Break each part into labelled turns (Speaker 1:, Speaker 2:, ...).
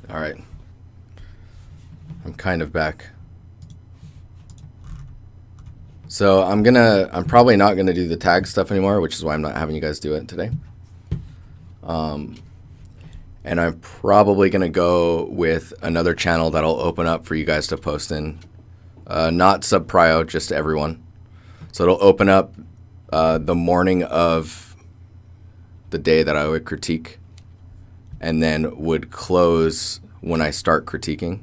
Speaker 1: All right. I'm kind of back. So I'm probably not gonna do the tag stuff anymore, which is why I'm not having you guys do it today. And I'm probably gonna go with another channel that'll open up for you guys to post in, not sub prio, just everyone. So it'll open up the morning of the day that I would critique, and then would close when I start critiquing.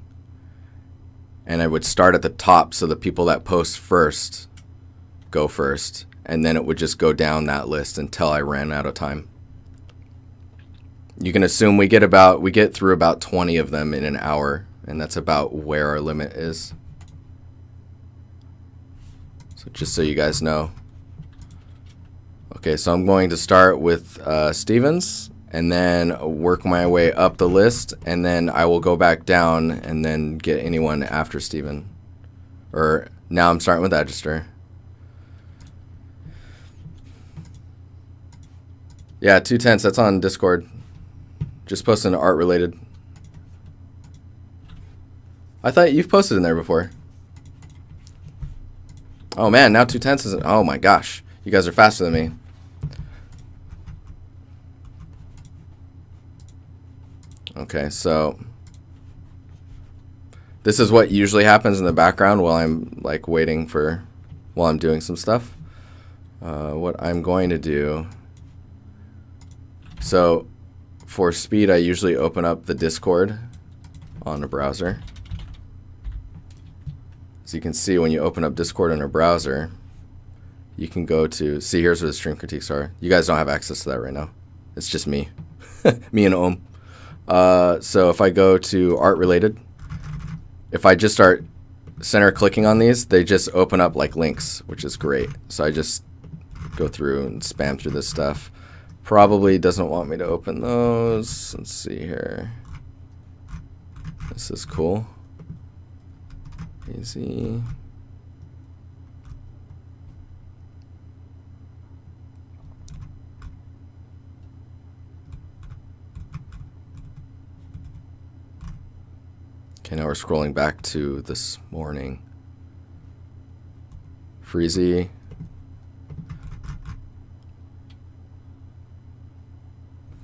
Speaker 1: And I would start at the top, so the people that post first go first, and then it would just go down that list until I ran out of time. You can assume we get through about 20 of them in an hour, and that's about where our limit is. So just so you guys know. Okay, so I'm going to start with Stevens, and then work my way up the list, and then I will go back down and then get anyone after Steven. Or now I'm starting with Register. Yeah, 210s, that's on Discord. Just posting art related. I thought you've posted in there before. Oh man, now 210s isn't. Oh my gosh, you guys are faster than me. Okay, so this is what usually happens in the background while I'm like waiting for, while I'm doing some stuff. What I'm going to do, so for speed, I usually open up the Discord on a browser. As you can see, when you open up Discord in a browser, you can go to, see, here's where the stream critiques are. You guys don't have access to that right now. It's just me, me and Ohm. So if I go to art related, if I just start center clicking on these, they just open up like links, which is great. So I just go through and spam through this stuff. Probably doesn't want me to open those. Let's see here. This is cool. Easy. Okay, now we're scrolling back to this morning. Freezy.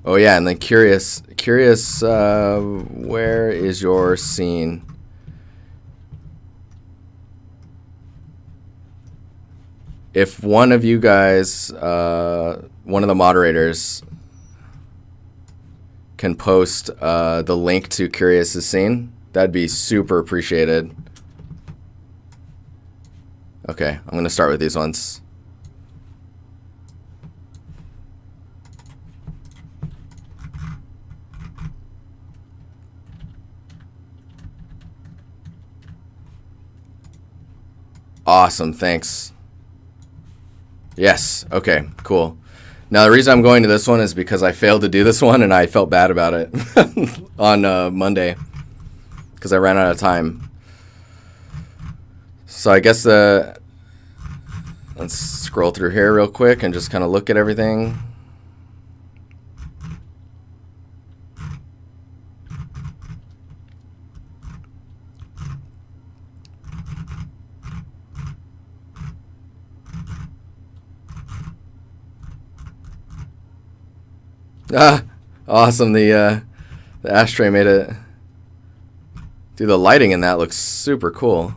Speaker 1: Oh yeah, and then curious, where is your scene? If one of you guys, one of the moderators, can post the link to Curious's scene, that'd be super appreciated. Okay, I'm gonna start with these ones. Awesome, thanks. Yes, okay, cool. Now the reason I'm going to this one is because I failed to do this one and I felt bad about it on Monday because I ran out of time. So I guess let's scroll through here real quick and just kind of look at everything. Ah, awesome. The ashtray made it. Dude, the lighting in that looks super cool.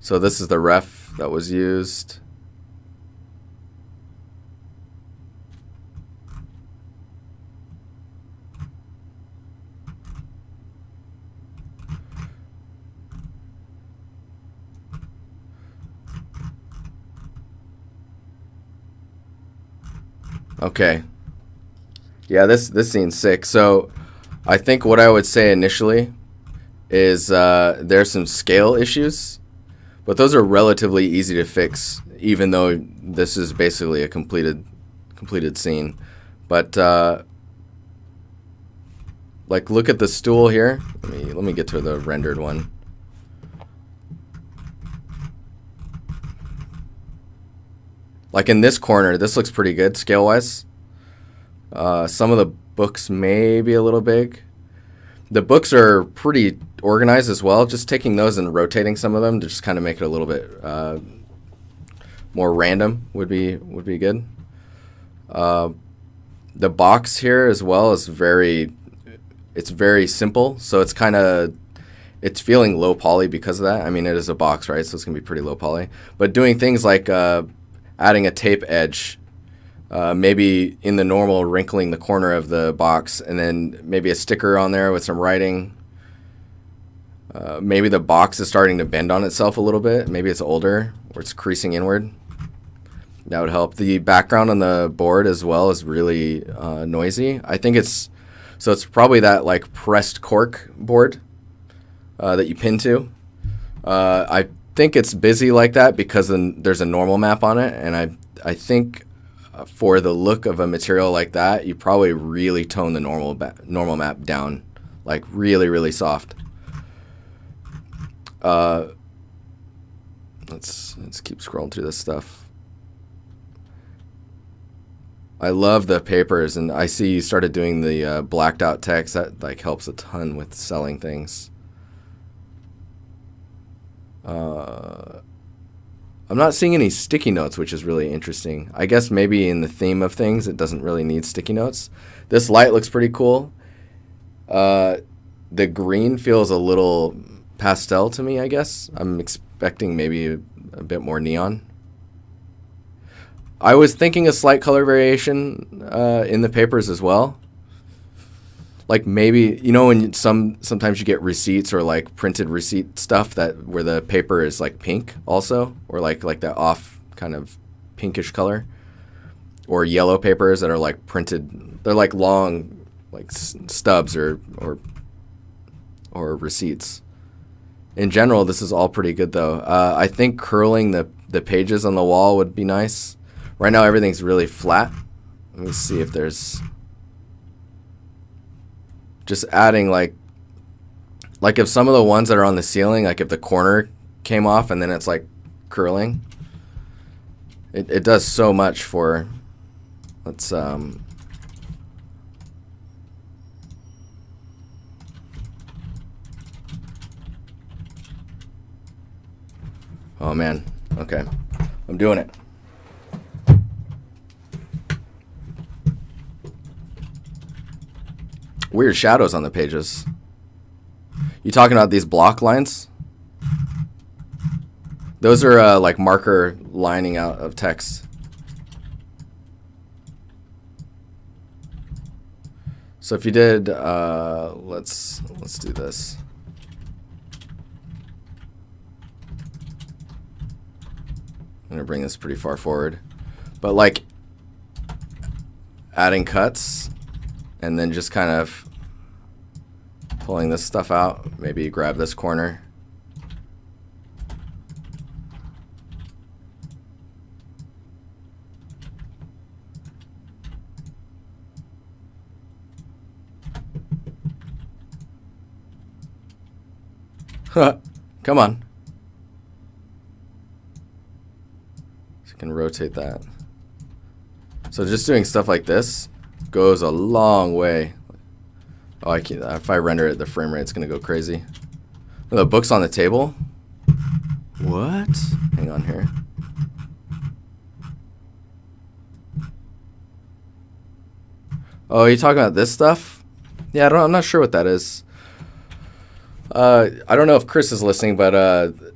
Speaker 1: So this is the ref that was used. Okay. Yeah, this scene's sick. So I think what I would say initially is there's some scale issues, but those are relatively easy to fix, even though this is basically a completed scene. But like, look at the stool here. Let me get to the rendered one. Like in this corner, this looks pretty good scale-wise. Some of the books may be a little big. The books are pretty organized as well. Just taking those and rotating some of them to just kind of make it a little bit more random would be good. The box here as well is very simple, so it's feeling low poly because of that. I mean, it is a box, right? So it's gonna be pretty low poly. But doing things like adding a tape edge, maybe in the normal wrinkling the corner of the box, and then maybe a sticker on there with some writing. Maybe the box is starting to bend on itself a little bit. Maybe it's older or it's creasing inward. That would help. The background on the board as well is really noisy. I think it's probably that like pressed cork board that you pin to. I think it's busy like that because then there's a normal map on it, and I think for the look of a material like that, you probably really tone the normal map down, like really, really soft. Let's keep scrolling through this stuff. I love the papers, and I see you started doing the blacked out text. That like helps a ton with selling things. I'm not seeing any sticky notes, which is really interesting. I guess maybe in the theme of things, it doesn't really need sticky notes. This light looks pretty cool. The green feels a little pastel to me, I guess. I'm expecting maybe a bit more neon. I was thinking a slight color variation in the papers as well. Like maybe, you know, when sometimes you get receipts or like printed receipt stuff where the paper is like pink also, or like that off kind of pinkish color, or yellow papers that are like printed. They're like long, like stubs or receipts. In general, this is all pretty good though. I think curling the pages on the wall would be nice. Right now everything's really flat. Let me see if there's just adding like if some of the ones that are on the ceiling, like if the corner came off and then it's like curling, it does so much for, let's oh man, okay, I'm doing it. Weird shadows on the pages. You talking about these block lines? Those are like marker lining out of text. So if you did, let's do this. I'm gonna bring this pretty far forward, but like adding cuts. And then just kind of pulling this stuff out. Maybe grab this corner. Come on. So you can rotate that. So just doing stuff like this goes a long way. Oh, I can't. If I render it, the frame rate's gonna go crazy. Oh, the book's on the table. What? Hang on here. Oh, you talking about this stuff? Yeah, I'm not sure what that is. I don't know if Chris is listening, but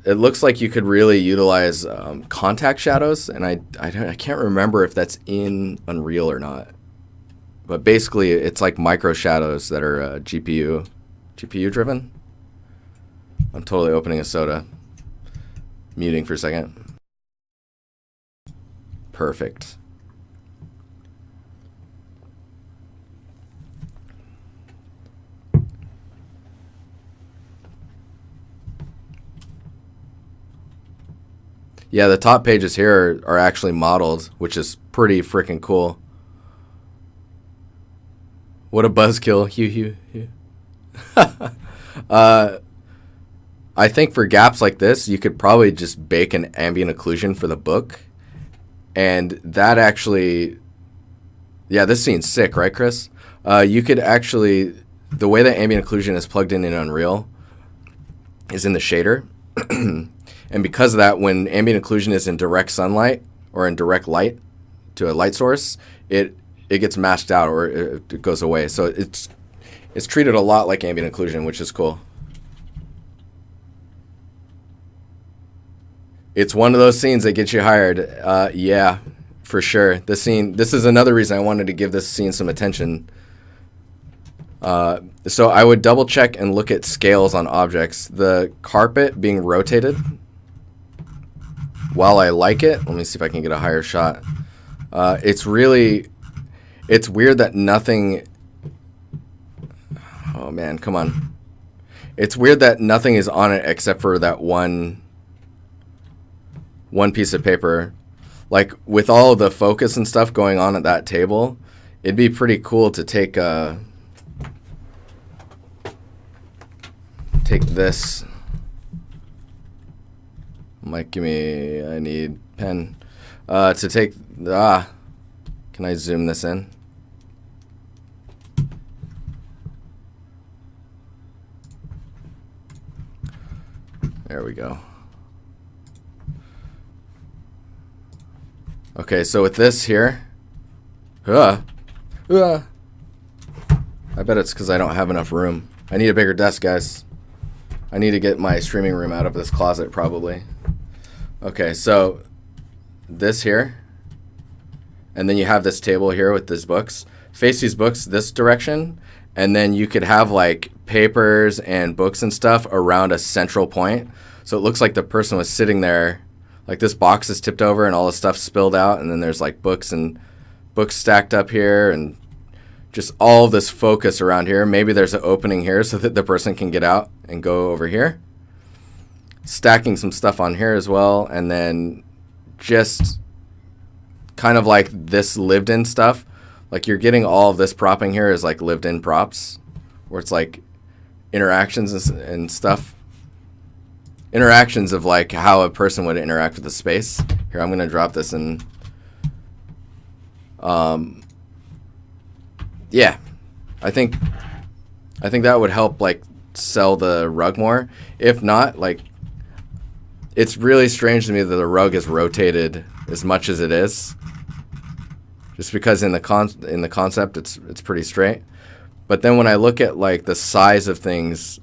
Speaker 1: it looks like you could really utilize contact shadows, and I can't remember if that's in Unreal or not. But basically, it's like micro shadows that are GPU driven. I'm totally opening a soda. Muting for a second. Perfect. Yeah, the top pages here are actually modeled, which is pretty freaking cool. What a buzzkill. Hugh. I think for gaps like this, you could probably just bake an ambient occlusion for the book. And that actually... Yeah, this scene's sick, right, Chris? You could actually, the way that ambient occlusion is plugged in Unreal is in the shader. And because of that, when ambient occlusion is in direct sunlight or in direct light to a light source, it gets masked out, or it goes away. So it's treated a lot like ambient occlusion, which is cool. It's one of those scenes that gets you hired. Yeah, for sure. This is another reason I wanted to give this scene some attention. So I would double check and look at scales on objects. The carpet being rotated, while I like it, let me see if I can get a higher shot. It's weird that nothing, oh man, come on. It's weird that nothing is on it except for that one piece of paper. Like with all the focus and stuff going on at that table, it'd be pretty cool to take this. Mike, I need pen. To take, can I zoom this in? There we go. Okay, so with this here, I bet it's because I don't have enough room. I need a bigger desk, guys. I need to get my streaming room out of this closet, probably. Okay, so this here, and then you have this table here with these books. Face these books this direction, and then you could have like papers and books and stuff around a central point. So it looks like the person was sitting there, like this box is tipped over and all the stuff spilled out, and then there's like books stacked up here, and just all of this focus around here. Maybe there's an opening here so that the person can get out and go over here. Stacking some stuff on here as well, and then just kind of like this lived in stuff. Like you're getting all of this propping here is like lived in props, where it's like interactions and stuff. Interactions of like how a person would interact with the space. Here, I'm gonna drop this in. Yeah, I think that would help like sell the rug more. If not, like, it's really strange to me that the rug is rotated as much as it is. Just because in the concept it's pretty straight. But then when I look at like the size of things,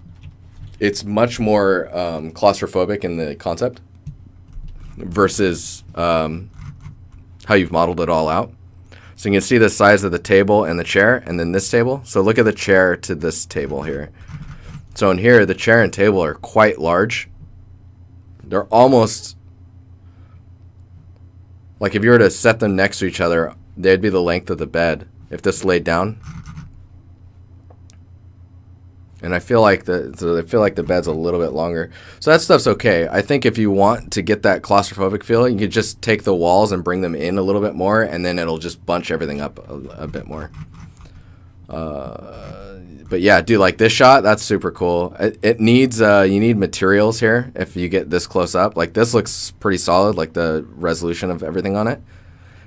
Speaker 1: it's much more claustrophobic in the concept versus how you've modeled it all out. So you can see the size of the table and the chair, and then this table. So look at the chair to this table here. So in here, the chair and table are quite large. They're almost, like if you were to set them next to each other, they'd be the length of the bed if this laid down. And I feel like the bed's a little bit longer. So that stuff's okay. I think if you want to get that claustrophobic feel, you could just take the walls and bring them in a little bit more, and then it'll just bunch everything up a bit more. But yeah, dude, like this shot, that's super cool. It needs, you need materials here if you get this close up. Like this looks pretty solid, like the resolution of everything on it.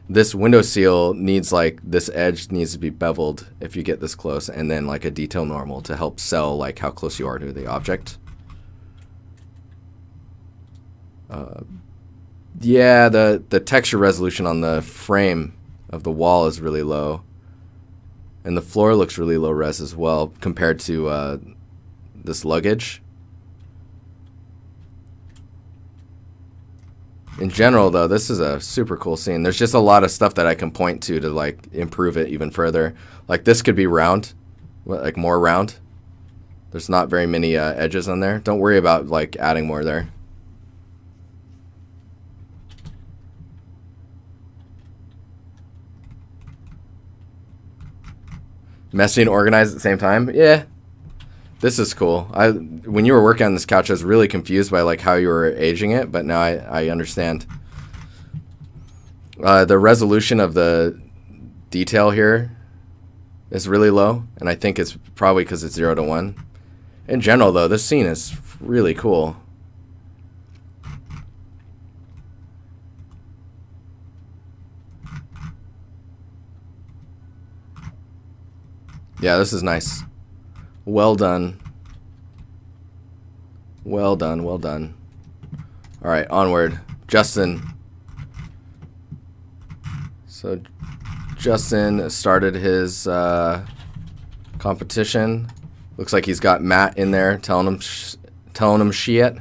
Speaker 1: This window seal needs, like, this edge needs to be beveled if you get this close, and then like a detail normal to help sell like how close you are to the object. Yeah, the texture resolution on the frame of the wall is really low. And the floor looks really low res as well compared to this luggage. In general, though, this is a super cool scene. There's just a lot of stuff that I can point to like improve it even further. Like this could be round, like more round. There's not very many edges on there. Don't worry about like adding more there. Messy and organized at the same time? Yeah. This is cool. When you were working on this couch, I was really confused by like how you were aging it, but now I understand. The resolution of the detail here is really low, and I think it's probably because it's 0 to 1. In general, though, this scene is really cool. Yeah, this is nice. Well done. Well done, well done. All right, onward. Justin. So Justin started his competition. Looks like he's got Matt in there telling him shit.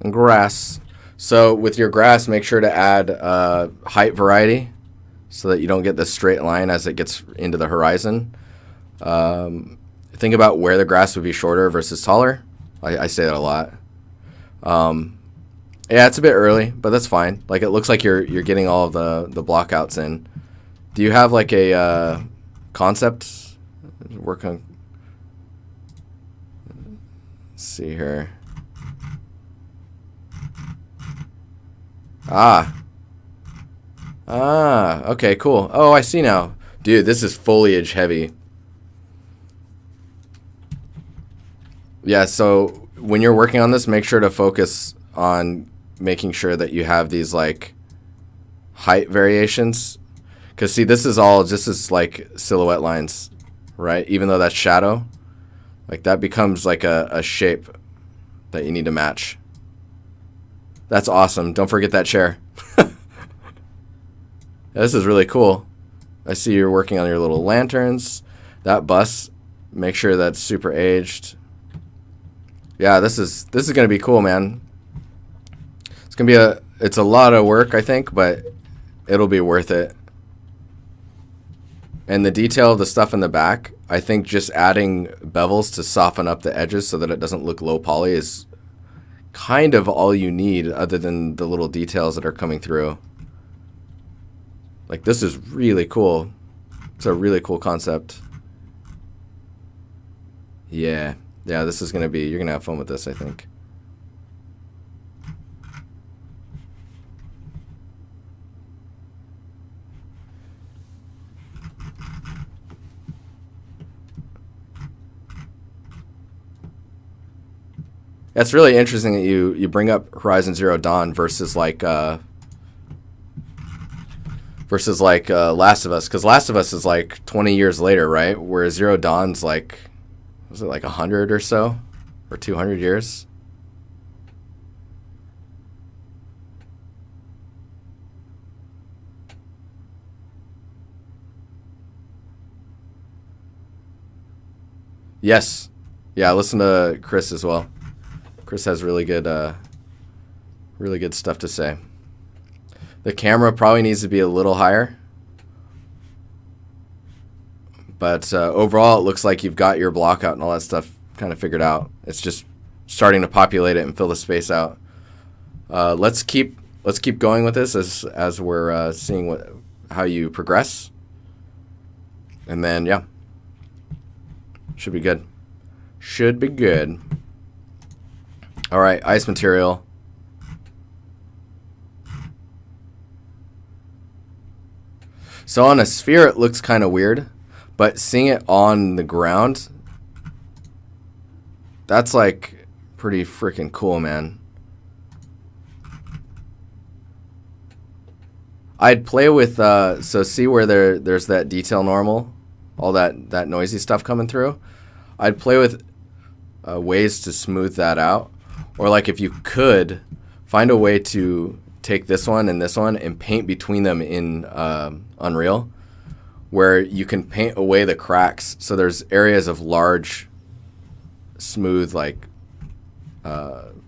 Speaker 1: And grass. So with your grass, make sure to add height variety so that you don't get this straight line as it gets into the horizon. Think about where the grass would be shorter versus taller. I say that a lot. Yeah, it's a bit early, but that's fine. Like, it looks like you're getting all of the block outs in. Do you have like a concept? Work on. Let's see here. Okay, cool. Oh, I see now. Dude, this is foliage heavy. Yeah, so when you're working on this, make sure to focus on making sure that you have these like height variations. Because see, this is like silhouette lines, right? Even though that's shadow, like that becomes like a shape that you need to match. That's awesome. Don't forget that chair. This is really cool. I see you're working on your little lanterns. That bus, make sure that's super aged. Yeah, this is gonna be cool, man. It's gonna be it's a lot of work, I think, but it'll be worth it. And the detail of the stuff in the back, I think just adding bevels to soften up the edges so that it doesn't look low poly is kind of all you need, other than the little details that are coming through. Like, this is really cool. It's a really cool concept. Yeah, this is gonna be, you're gonna have fun with this, I think. That's really interesting that you bring up Horizon Zero Dawn versus like Last of Us, because Last of Us is like 20 years later, right? Whereas Zero Dawn's like, was it like 100 or so, or 200 years? Yes, yeah. Listen to Chris as well. Chris has really good stuff to say. The camera probably needs to be a little higher. But overall, it looks like you've got your block out and all that stuff kind of figured out. It's just starting to populate it and fill the space out. Let's keep going with this as we're seeing how you progress. And then, yeah. Should be good. Should be good. All right, ice material. So on a sphere, it looks kind of weird, but seeing it on the ground, that's like pretty freaking cool, man. I'd play with, so see where there's that detail normal, all that noisy stuff coming through. I'd play with ways to smooth that out. Or like if you could, find a way to take this one and paint between them in Unreal, where you can paint away the cracks. So there's areas of large, smooth, like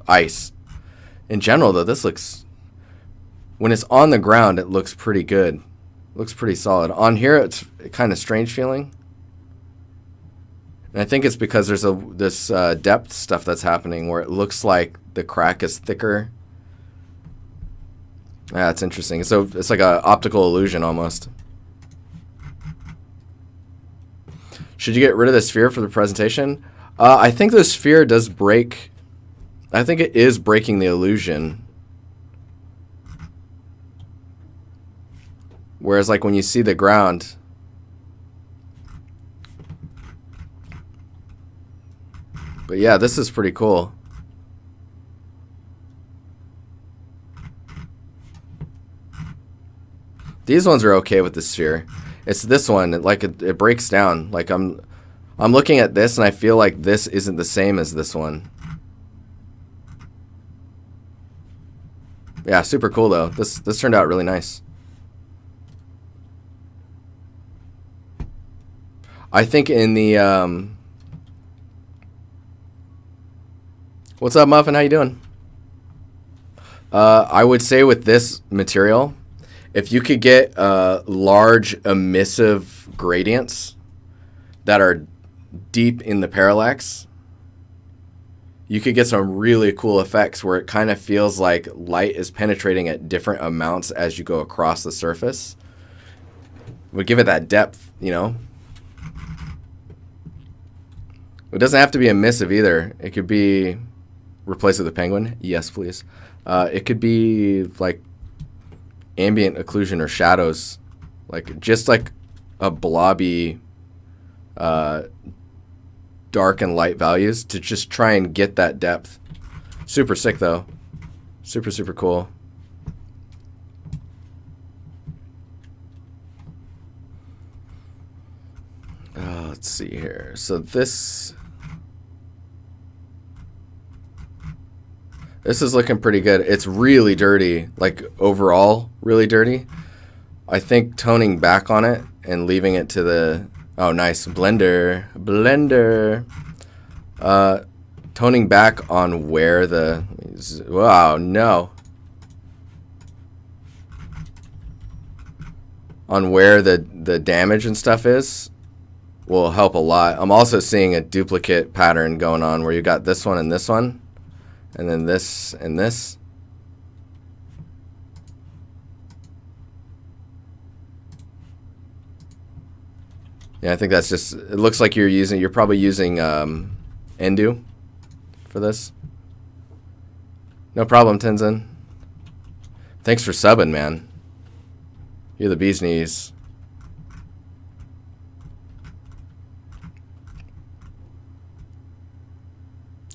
Speaker 1: ice. In general, though, this looks, when it's on the ground, it looks pretty good. It looks pretty solid. On here, it's kind of strange feeling. And I think it's because there's this depth stuff that's happening where it looks like the crack is thicker. Yeah, it's interesting. So it's like an optical illusion almost. Should you get rid of the sphere for the presentation? I think the sphere does break. I think it is breaking the illusion. Whereas like when you see the ground, but yeah, this is pretty cool. These ones are okay with the sphere. It's this one, like it breaks down. Like I'm looking at this and I feel like this isn't the same as this one. Yeah, super cool though. This turned out really nice. I think in the what's up, Muffin? How you doing? I would say with this material, if you could get large emissive gradients that are deep in the parallax, you could get some really cool effects where it kind of feels like light is penetrating at different amounts as you go across the surface. It would give it that depth, you know? It doesn't have to be emissive either. It could be... Replace with a penguin? Yes, please. It could be like ambient occlusion or shadows. Like just like a blobby dark and light values to just try and get that depth. Super sick though. Super, super cool. Let's see here. So this is looking pretty good. It's really dirty, like overall really dirty. I think toning back on it and leaving it to the, oh nice, blender. Toning back on where the, wow, no. On where the damage and stuff is will help a lot. I'm also seeing a duplicate pattern going on where you got this one and this one. And then this and this. Yeah, I think that's just, it looks like you're probably using Endu for this. No problem, Tenzin. Thanks for subbing, man. You're the bee's knees.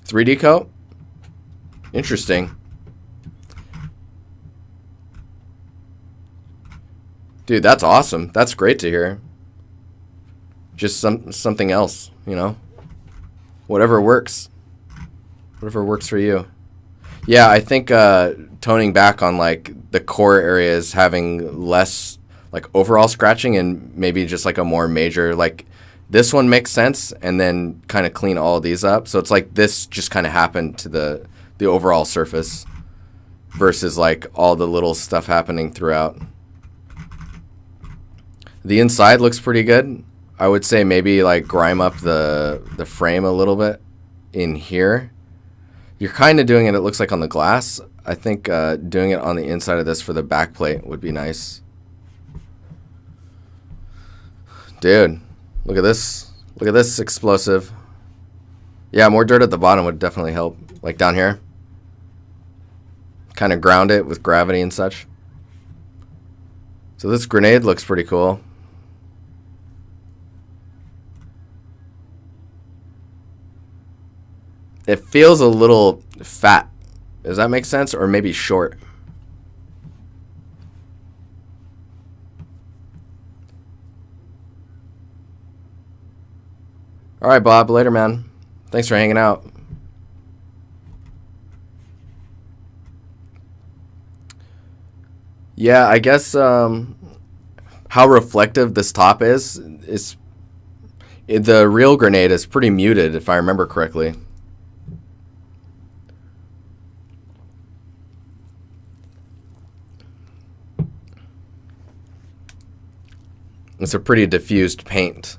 Speaker 1: .3D coat? Interesting. Dude, that's awesome. That's great to hear. Just something else, you know? Whatever works. Whatever works for you. Yeah, I think toning back on like the core areas, having less like overall scratching and maybe just like a more major, like this one makes sense, and then kind of clean all of these up. So it's like this just kind of happened to the overall surface versus like all the little stuff happening throughout. The inside looks pretty good. I would say maybe like grime up the frame a little bit in here. You're kind of doing it, it looks like, on the glass. I think doing it on the inside of this for the back plate would be nice. Dude, look at this. Look at this explosive. Yeah, more dirt at the bottom would definitely help. Like down here. Kind of ground it with gravity and such. So this grenade looks pretty cool. It feels a little fat. Does that make sense? Or maybe short. All right, Bob. Later, man. Thanks for hanging out. Yeah, I guess how reflective this top is the real grenade is pretty muted, if I remember correctly. It's a pretty diffused paint.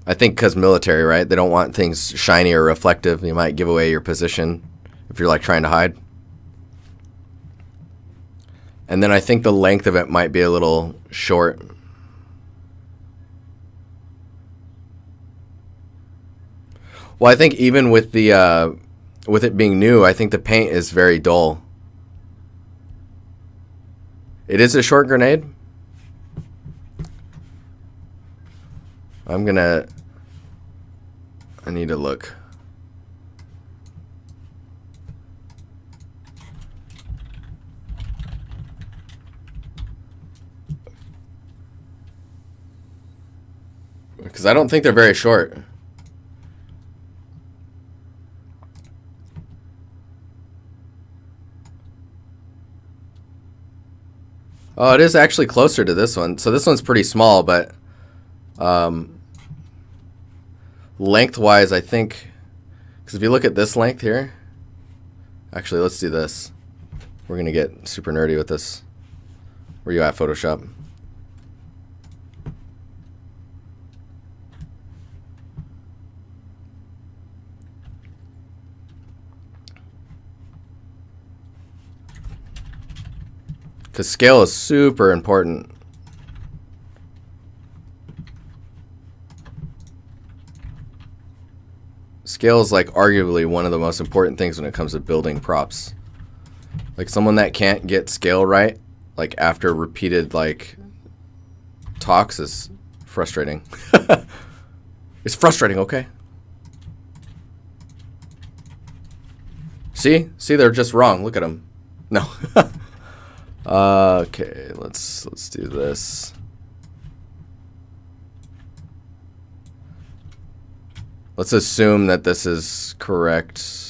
Speaker 1: I think because military, right? They don't want things shiny or reflective. You might give away your position if you're like trying to hide. And then I think the length of it might be a little short. Well, I think even with the with it being new, I think the paint is very dull. It is a short grenade. I need to look. Because I don't think they're very short. Oh, it is actually closer to this one. So this one's pretty small, but lengthwise, I think, because if you look at this length here, actually, let's do this. We're going to get super nerdy with this. Where you at, Photoshop? Because scale is super important. Scale is like arguably one of the most important things when it comes to building props. Like someone that can't get scale right, like after repeated like talks, is frustrating. It's frustrating, okay? See, they're just wrong. Look at them. No. Okay, let's do this. Let's assume that this is correct.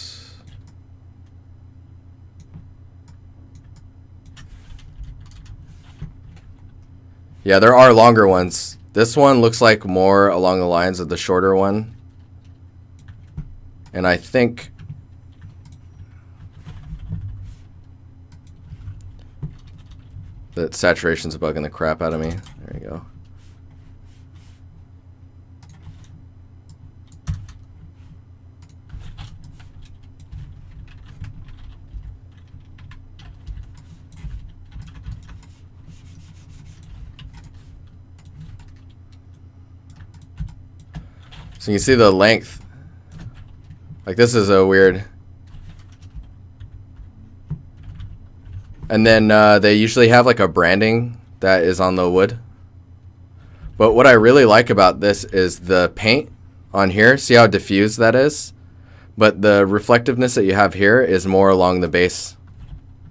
Speaker 1: Yeah, there are longer ones. This one looks like more along the lines of the shorter one. And I think that saturation's bugging the crap out of me. There you go. So you can see the length. Like this is a weird. And then they usually have like a branding that is on the wood. But what I really like about this is the paint on here. See how diffused that is? But the reflectiveness that you have here is more along the base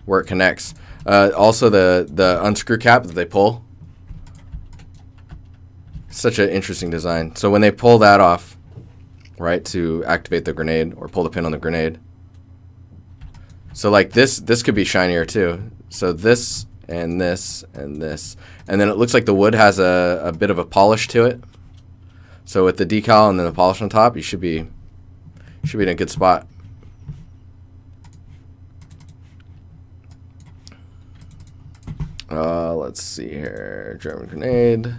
Speaker 1: where it connects. Also the unscrew cap that they pull. Such an interesting design. So when they pull that off, right, to activate the grenade or pull the pin on the grenade. So like this could be shinier too. So this and this and this. And then it looks like the wood has a bit of a polish to it. So with the decal and then the polish on top, you should be in a good spot. Let's see here. German grenade.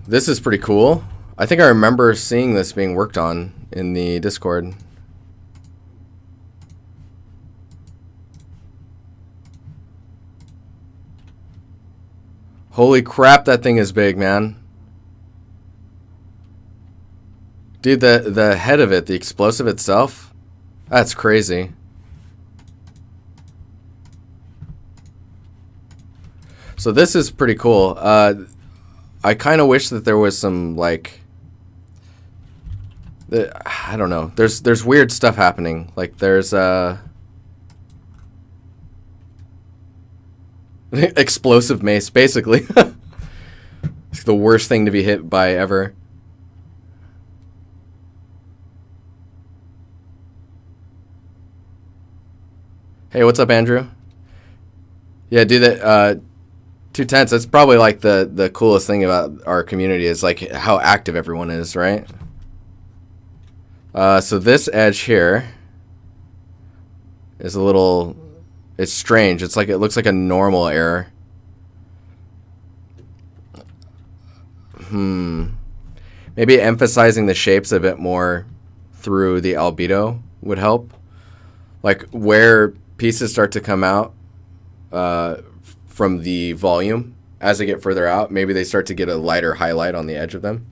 Speaker 1: This is pretty cool. I think I remember seeing this being worked on in the Discord. Holy crap, that thing is big, man. Dude, the head of it, the explosive itself, that's crazy. So this is pretty cool. I kind of wish that there was some, like, I don't know. There's weird stuff happening. Like, there's explosive mace, basically. It's the worst thing to be hit by ever. Hey, what's up, Andrew? Yeah, do that. 2/10. That's probably like the coolest thing about our community is like how active everyone is, right? So this edge here is a little. It's strange. It's like it looks like a normal error. Maybe emphasizing the shapes a bit more through the albedo would help. Like where pieces start to come out from the volume as they get further out, maybe they start to get a lighter highlight on the edge of them.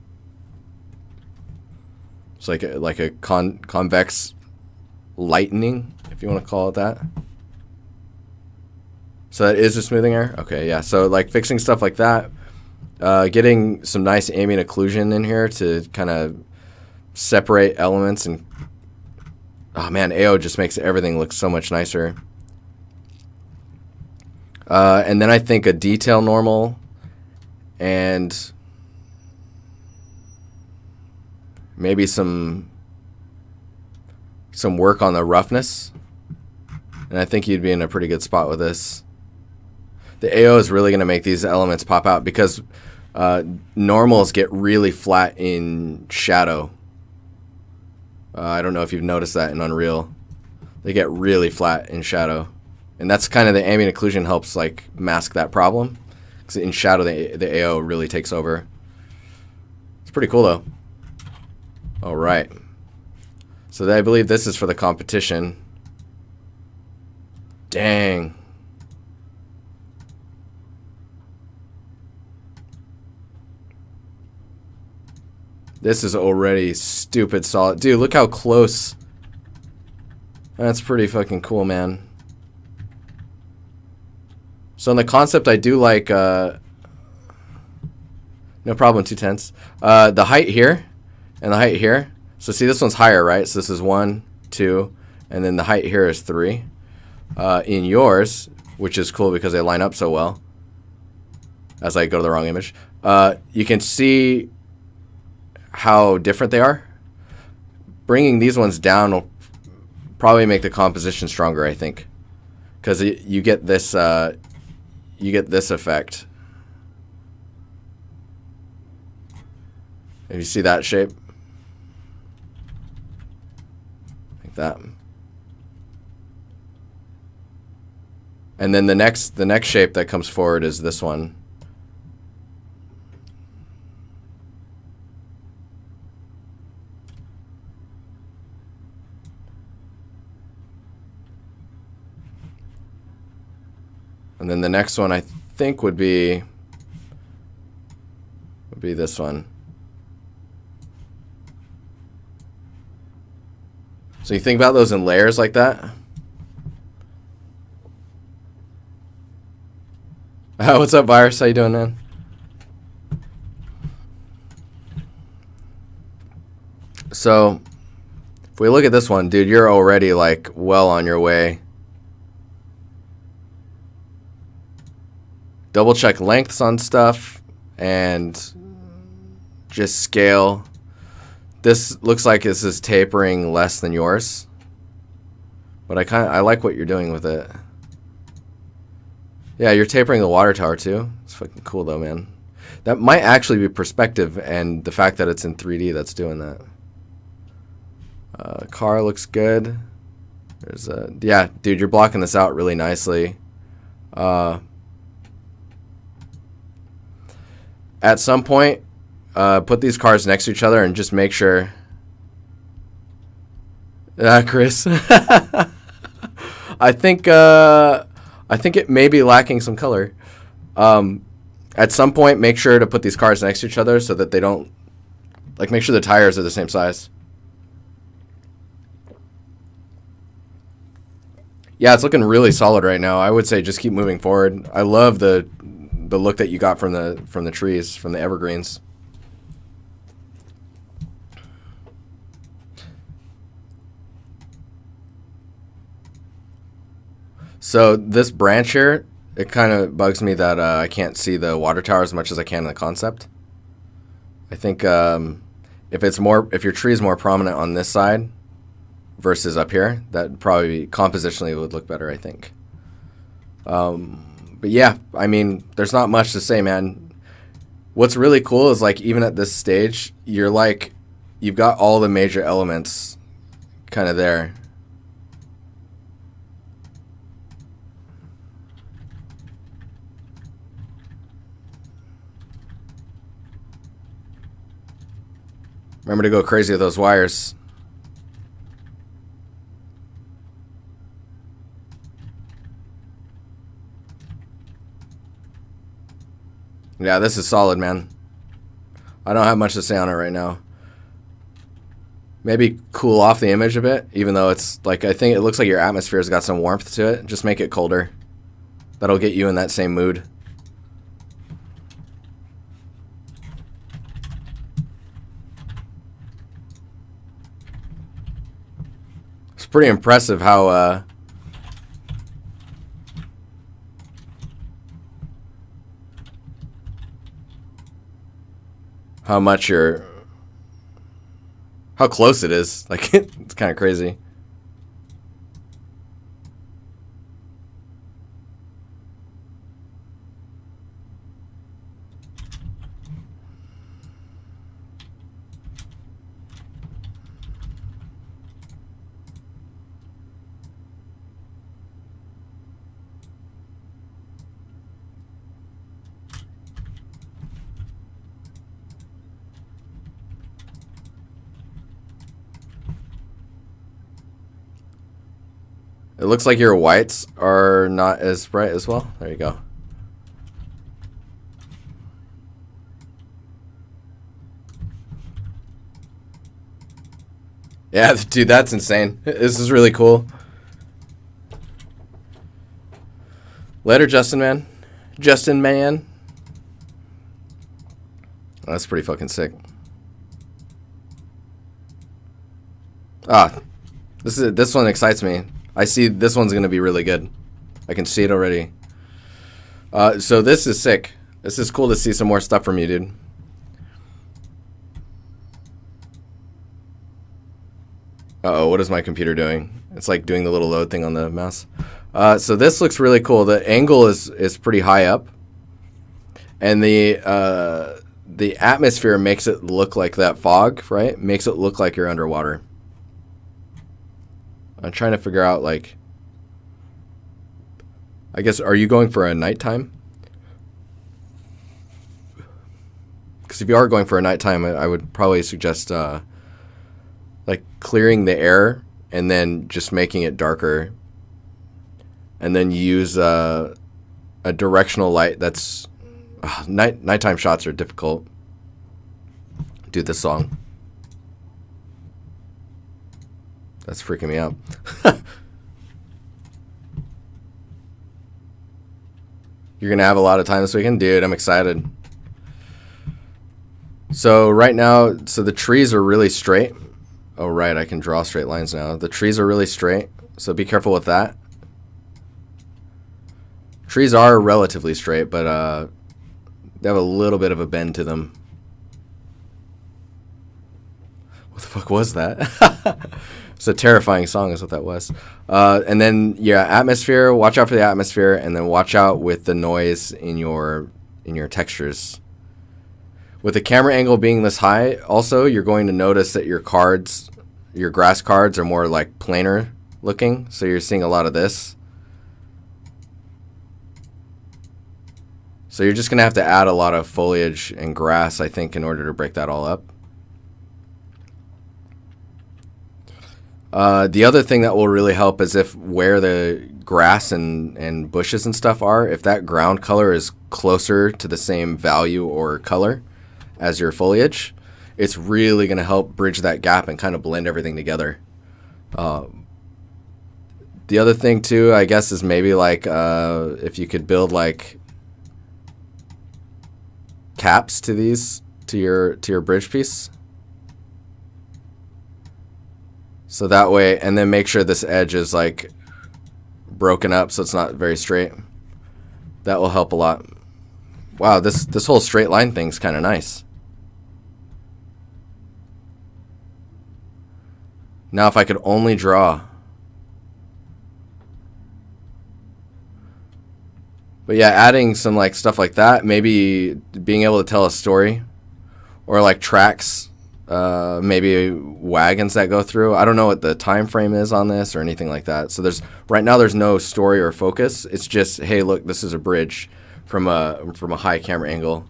Speaker 1: It's like a convex lightening, if you want to call it that. So that is a smoothing error? Okay, yeah. So like fixing stuff like that, getting some nice ambient occlusion in here to kind of separate elements, and oh man, AO just makes everything look so much nicer. And then I think a detail normal and maybe some work on the roughness. And I think you'd be in a pretty good spot with this. The AO is really going to make these elements pop out because normals get really flat in shadow. I don't know if you've noticed that in Unreal. They get really flat in shadow. And that's kind of the ambient occlusion helps like mask that problem. Because in shadow, the AO really takes over. It's pretty cool though. All right. So I believe this is for the competition. Dang. This is already stupid solid. Dude, look how close. That's pretty fucking cool, man. So in the concept, I do like, no problem, 2/10. The height here and the height here. So see, this one's higher, right? So this is 1, 2, and then the height here is 3. In yours, which is cool because they line up so well, as I go to the wrong image, you can see how different they are. Bringing these ones down will probably make the composition stronger, I think, because you get this effect. If you see that shape, like that, and then the next shape that comes forward is this one. And then the next one I think would be this one. So you think about those in layers like that. What's up, Virus? How you doing, man? So if we look at this one, dude, you're already like well on your way. Double check lengths on stuff and just scale. This looks like this is tapering less than yours, but I like what you're doing with it. Yeah, you're tapering the water tower too. It's fucking cool though, man. That might actually be perspective and the fact that it's in 3D that's doing that. Car looks good. There's a, yeah, dude, you're blocking this out really nicely. At some point, put these cars next to each other and just make sure. Chris. I think it may be lacking some color. At some point, make sure to put these cars next to each other so that they don't, like, make sure the tires are the same size. Yeah, it's looking really solid right now. I would say just keep moving forward. I love the look that you got from the trees, from the evergreens. So this branch here, it kind of bugs me that I can't see the water tower as much as I can in the concept. I think if your tree is more prominent on this side versus up here, that probably compositionally would look better, I think. But yeah, I mean, there's not much to say, man. What's really cool is, like, even at this stage, you've got all the major elements kind of there. Remember to go crazy with those wires. Yeah, this is solid, man. I don't have much to say on it right now. Maybe cool off the image a bit, even though it's like, I think it looks like your atmosphere's got some warmth to it. Just make it colder. That'll get you in that same mood. It's pretty impressive how how much you're, how close it is. Like, it's kind of crazy. It looks like your whites are not as bright as well. There you go. Yeah, dude, that's insane. This is really cool. Later, Justin, man. Justin, man. Oh, that's pretty fucking sick. Ah, this one excites me. I see this one's gonna be really good. I can see it already. So this is sick. This is cool to see some more stuff from you, dude. Uh-oh, what is my computer doing? It's like doing the little load thing on the mouse. So this looks really cool. The angle is pretty high up, and the atmosphere makes it look like that fog, right? Makes it look like you're underwater. I'm trying to figure out, like, I guess, are you going for a nighttime? Because if you are going for a nighttime, I would probably suggest, like, clearing the air and then just making it darker. And then use a directional light that's... nighttime shots are difficult. Do this song. That's freaking me out. You're going to have a lot of time this weekend? Dude, I'm excited. So right now, so the trees are really straight. Oh, right, I can draw straight lines now. The trees are really straight, so be careful with that. Trees are relatively straight, but they have a little bit of a bend to them. What the fuck was that? It's a terrifying song is what that was. And then, yeah, atmosphere. Watch out for the atmosphere, and then watch out with the noise in your textures. With the camera angle being this high, also, you're going to notice that your cards, your grass cards, are more like planar looking. So you're seeing a lot of this. So you're just going to have to add a lot of foliage and grass, I think, in order to break that all up. The other thing that will really help is if where the grass and bushes and stuff are, if that ground color is closer to the same value or color as your foliage, it's really going to help bridge that gap and kind of blend everything together. The other thing too, I guess, is maybe like if you could build like caps to these to your bridge piece. So that way, and then make sure this edge is like broken up so it's not very straight. That will help a lot. Wow, this whole straight line thing's kind of nice. Now if I could only draw. But yeah, adding some like stuff like that, maybe being able to tell a story, or like tracks. Maybe wagons that go through. I don't know what the time frame is on this or anything like that. So right now there's no story or focus. It's just, hey, look, this is a bridge from a high camera angle.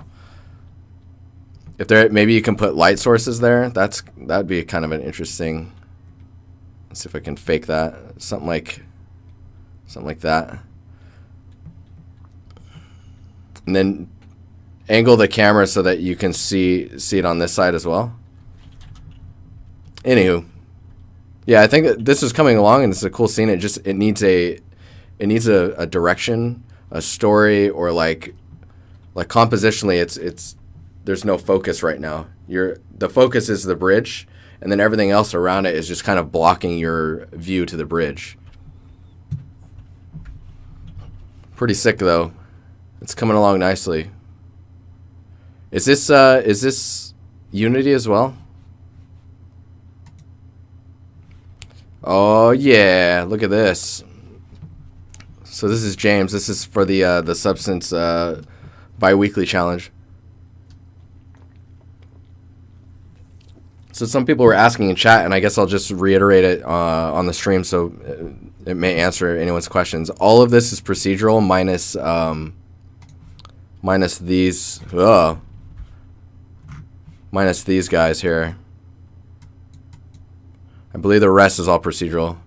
Speaker 1: If there, maybe you can put light sources there. That'd be kind of an interesting. Let's see if I can fake that. Something like that. And then angle the camera so that you can see it on this side as well. Anywho, yeah, I think that this is coming along and it's a cool scene. It needs a direction, a story, or like compositionally, it's there's no focus right now. The focus is the bridge, and then everything else around it is just kind of blocking your view to the bridge. Pretty sick though. It's coming along nicely. Is this Unity as well. Oh yeah, look at this. So this is James. This is for the Substance bi-weekly challenge. So some people were asking in chat, and I guess I'll just reiterate it on the stream so it may answer anyone's questions. All of this is procedural minus these minus these guys here. I believe the rest is all procedural.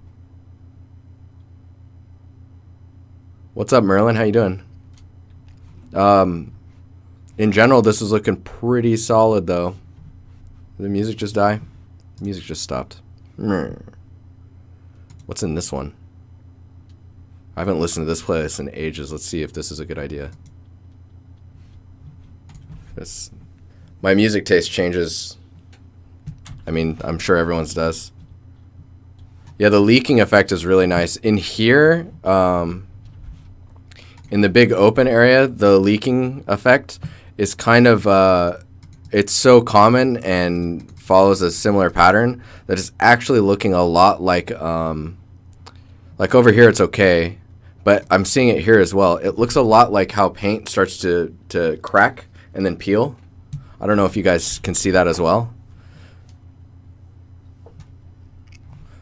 Speaker 1: What's up, Merlin? How you doing? In general, this is looking pretty solid, though. Did the music just die? The music just stopped. What's in this one? I haven't listened to this playlist in ages. Let's see if this is a good idea. My music taste changes. I mean, I'm sure everyone's does. Yeah, the leaking effect is really nice. In here, in the big open area, the leaking effect is kind of, it's so common and follows a similar pattern that it's actually looking a lot like over here it's okay, but I'm seeing it here as well. It looks a lot like how paint starts to crack and then peel. I don't know if you guys can see that as well.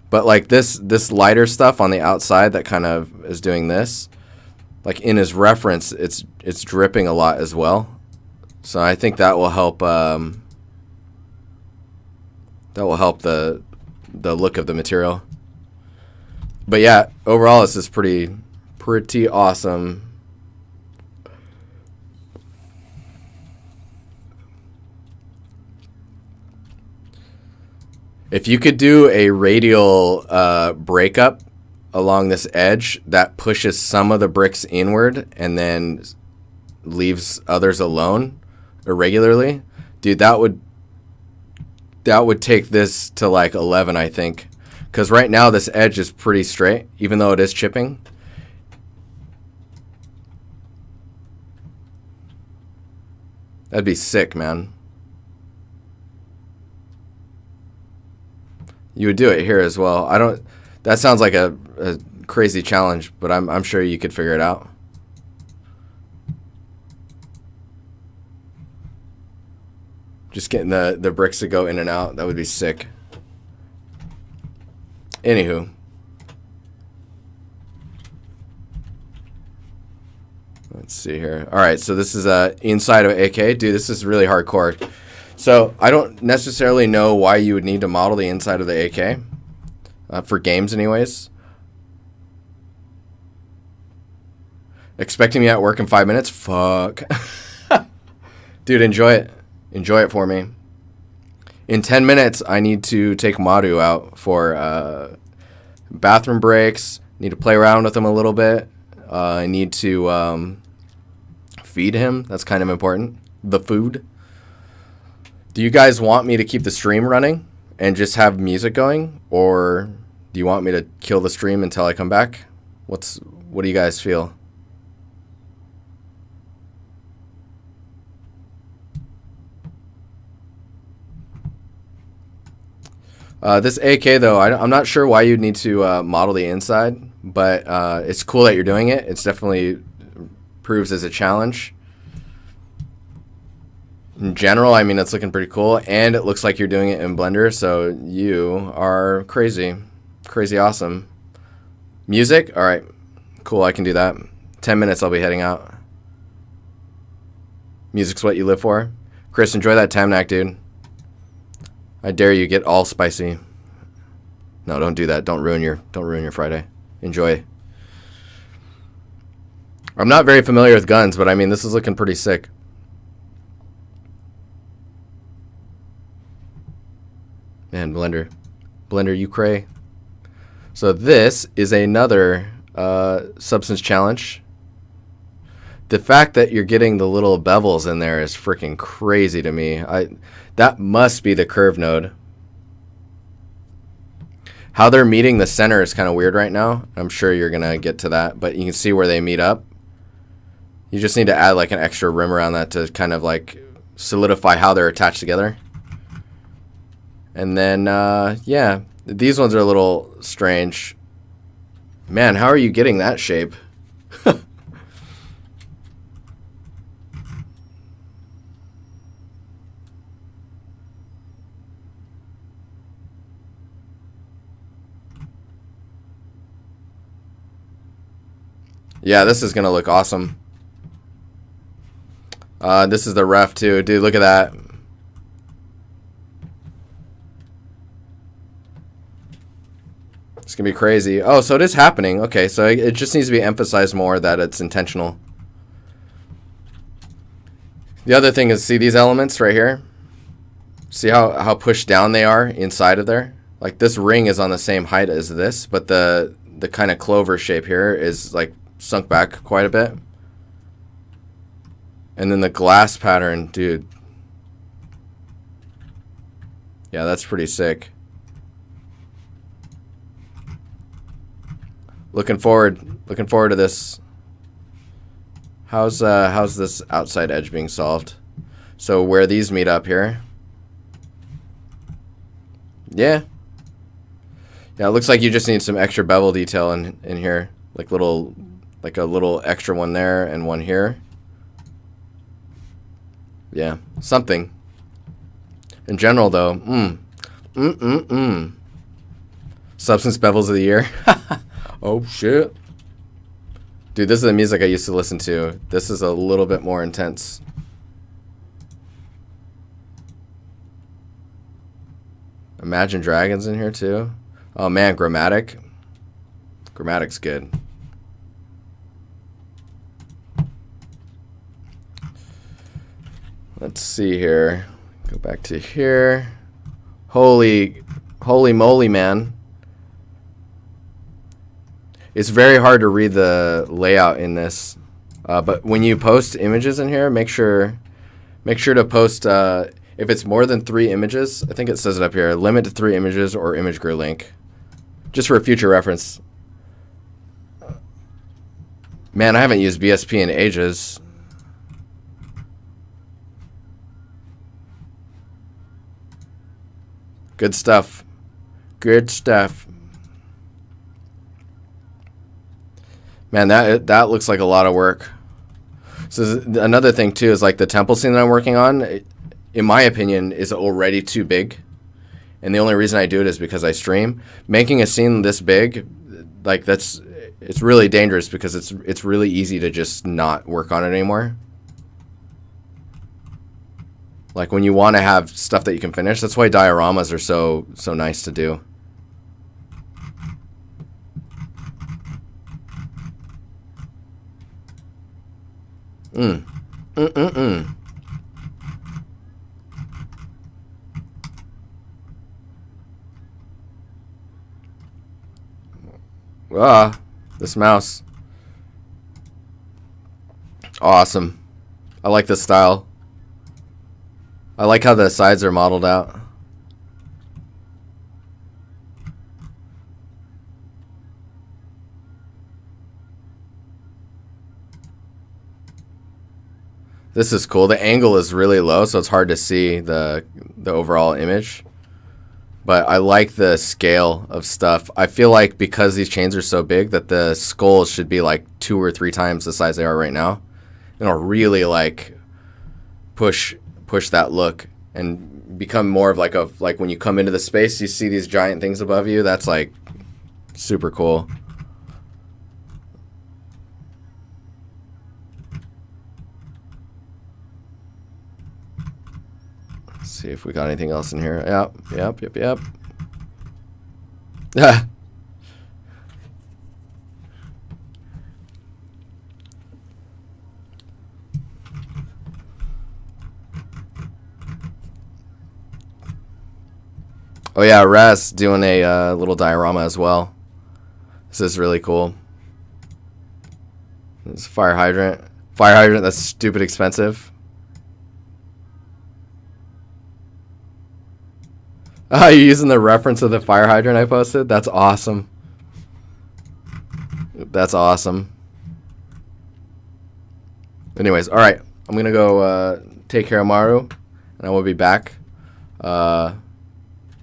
Speaker 1: But like this lighter stuff on the outside that kind of is doing this, like in his reference, it's dripping a lot as well. So I think that will help. That will help the look of the material. But yeah, overall, this is pretty awesome. If you could do a radial breakup along this edge that pushes some of the bricks inward and then leaves others alone irregularly, dude, that would take this to like 11, I think. Because right now this edge is pretty straight, even though it is chipping. That'd be sick, man. You would do it here as well. That sounds like a crazy challenge, but I'm sure you could figure it out. Just getting the bricks to go in and out, that would be sick. Anywho. Let's see here. All right, so this is inside of AK. Dude, this is really hardcore. So I don't necessarily know why you would need to model the inside of the AK. For games anyways. Expecting me at work in 5 minutes? Fuck. Dude, enjoy it. Enjoy it for me. In 10 minutes, I need to take Madu out for bathroom breaks. Need to play around with him a little bit. I need to feed him. That's kind of important. The food. Do you guys want me to keep the stream running and just have music going? Or do you want me to kill the stream until I come back? What do you guys feel? This AK, though, I'm not sure why you'd need to model the inside, but it's cool that you're doing it. It's definitely proves as a challenge. In general, I mean, it's looking pretty cool, and it looks like you're doing it in Blender, so you are crazy. Crazy awesome. Music? All right. Cool, I can do that. 10 minutes, I'll be heading out. Music's what you live for? Chris, enjoy that Tamnak, dude. I dare you, get all spicy. No, don't do that. Don't ruin your Friday. Enjoy. I'm not very familiar with guns, but I mean, this is looking pretty sick. Man, Blender, you cray. So this is another substance challenge. The fact that you're getting the little bevels in there is freaking crazy to me. That must be the curve node. How they're meeting the center is kind of weird right now. I'm sure you're going to get to that, but you can see where they meet up. You just need to add like an extra rim around that to kind of like solidify how they're attached together. And then, yeah, these ones are a little strange. Man, how are you getting that shape? Yeah, this is going to look awesome. This is the ref too. Dude, look at that. It's going to be crazy. Oh, so it is happening. Okay, so it just needs to be emphasized more that it's intentional. The other thing is, see these elements right here? See how pushed down they are inside of there? Like this ring is on the same height as this, but the kind of clover shape here is like sunk back quite a bit. And then the glass pattern, dude. Yeah, that's pretty sick. Looking forward to this. How's this outside edge being solved? So where these meet up here. Yeah. Yeah, it looks like you just need some extra bevel detail in here. Like a little extra one there and one here. Yeah, something. In general though, Substance bevels of the year. Oh shit. Dude, this is the music I used to listen to. This is a little bit more intense. Imagine Dragons in here too. Oh man, Grammatic. Grammatic's good. Let's see here. Go back to here. Holy moly, man. It's very hard to read the layout in this. But when you post images in here, make sure to post, if it's more than 3 images, I think it says it up here, limit to 3 images or image grew link. Just for a future reference. Man, I haven't used BSP in ages. Good stuff. Good stuff. Man, that looks like a lot of work. So another thing too is like the temple scene that I'm working on, in my opinion, is already too big. And the only reason I do it is because I stream. Making a scene this big, like it's really dangerous because it's really easy to just not work on it anymore. Like when you want to have stuff that you can finish, that's why dioramas are so nice to do. This mouse. Awesome. I like this style. I like how the sides are modeled out. This is cool. The angle is really low, so it's hard to see the overall image. But I like the scale of stuff. I feel like because these chains are so big that the skulls should be like 2 or 3 times the size they are right now. And it'll really like push that look and become more of like when you come into the space, you see these giant things above you. That's like super cool. Let's see if we got anything else in here. Yep. Oh yeah, Raz doing a little diorama as well. This is really cool. This fire hydrant. Fire hydrant that's stupid expensive. You're using the reference of the fire hydrant I posted? That's awesome. That's awesome. Anyways, alright. I'm gonna go take care of Maru, and I will be back.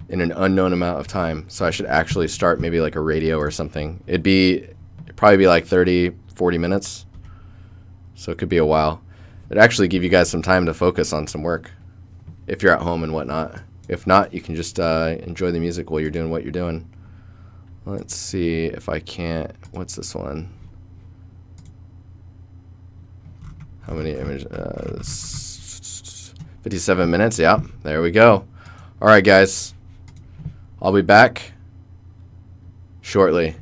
Speaker 1: in an unknown amount of time. So I should actually start maybe like a radio or something. It'd probably be like 30, 40 minutes. So it could be a while. It'd actually give you guys some time to focus on some work if you're at home and whatnot. If not, you can just enjoy the music while you're doing what you're doing. Let's see if I can't. What's this one? How many images? 57 minutes. Yeah, there we go. All right, guys. I'll be back shortly.